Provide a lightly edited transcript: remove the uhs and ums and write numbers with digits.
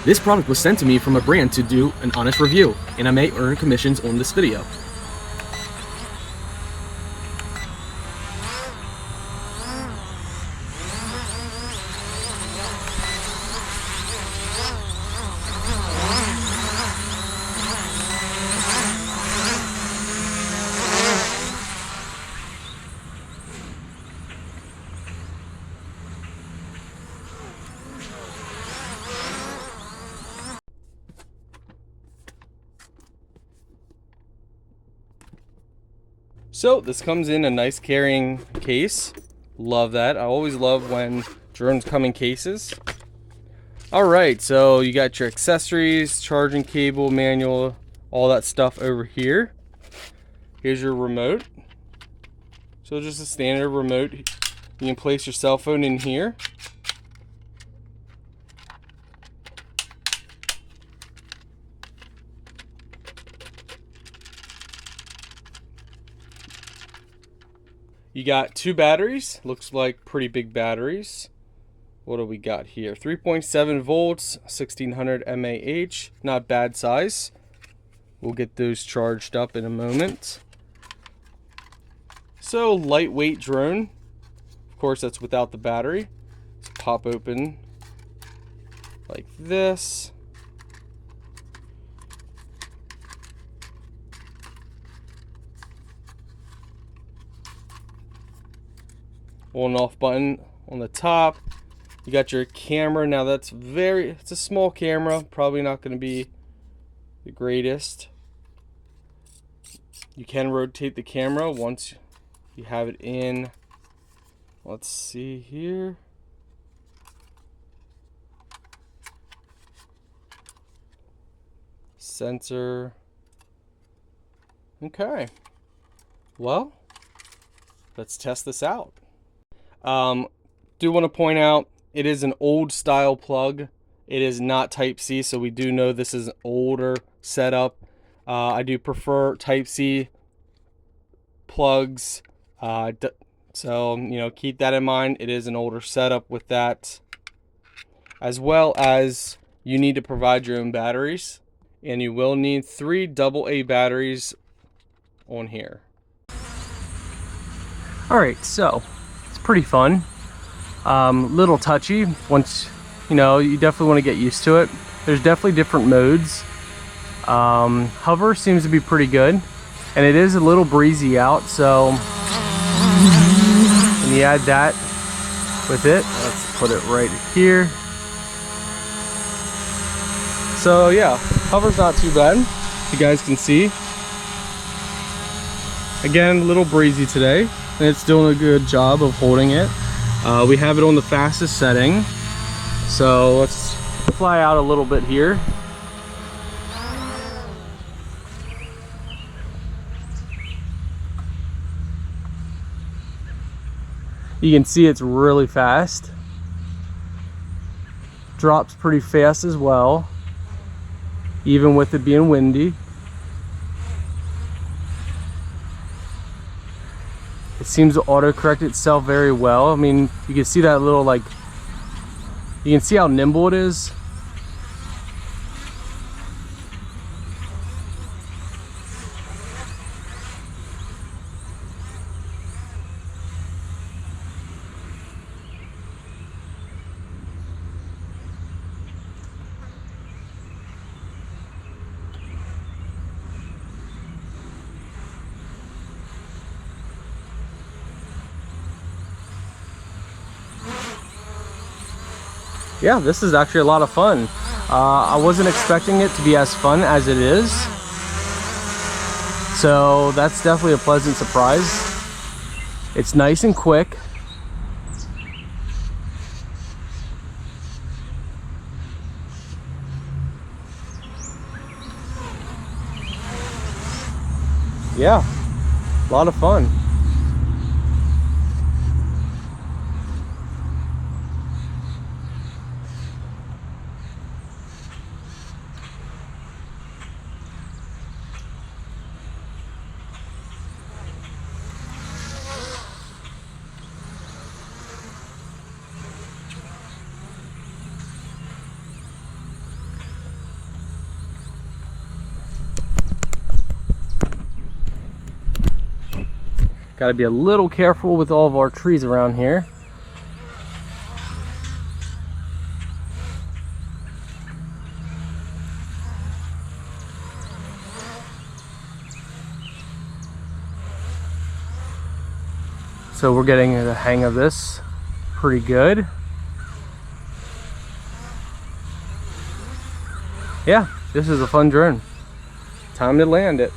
This product was sent to me from a brand to do an honest review, and I may earn commissions on this video. So this comes in a nice carrying case. Love that. I always love when drones come in cases. All right, so you got your accessories, charging cable, manual, all that stuff over here. Here's your remote. So just a standard remote. You can place your cell phone in here. You got 2 batteries, looks like pretty big batteries. What do we got here? 3.7 volts, 1600 mAh, not bad size. We'll get those charged up in a moment. So lightweight drone. Of course, that's without the battery. Let's pop open like this. On and off button on the top. You got your camera. Now it's a small camera, probably not going to be the greatest. You can rotate the camera once you have it in. Let's see here. Sensor. Okay. Well, let's test this out. Do want to point out, it is an old style plug. It is not Type-C, so we do know this is an older setup. I do prefer Type-C plugs. So, you know, keep that in mind. It is an older setup with that. As well as you need to provide your own batteries. And you will need 3 AA batteries on here. Alright, so it's pretty fun. Little touchy. Once, you know, you definitely want to get used to it. There's definitely different modes. Hover seems to be pretty good. And it is a little breezy out, so when you add that with it, let's put it right here. So yeah, hover's not too bad, you guys can see. Again, a little breezy today, and it's doing a good job of holding it. We have it on the fastest setting, so let's fly out a little bit here. You can see it's really fast. Drops pretty fast as well, even with it being windy. It seems to auto-correct itself very well. I mean, you can see that little, like, you can see how nimble it is. Yeah, this is actually a lot of fun. I wasn't expecting it to be as fun as it is. So that's definitely a pleasant surprise. It's nice and quick. Yeah, a lot of fun. Got to be a little careful with all of our trees around here. So we're getting the hang of this pretty good. Yeah, this is a fun drone. Time to land it.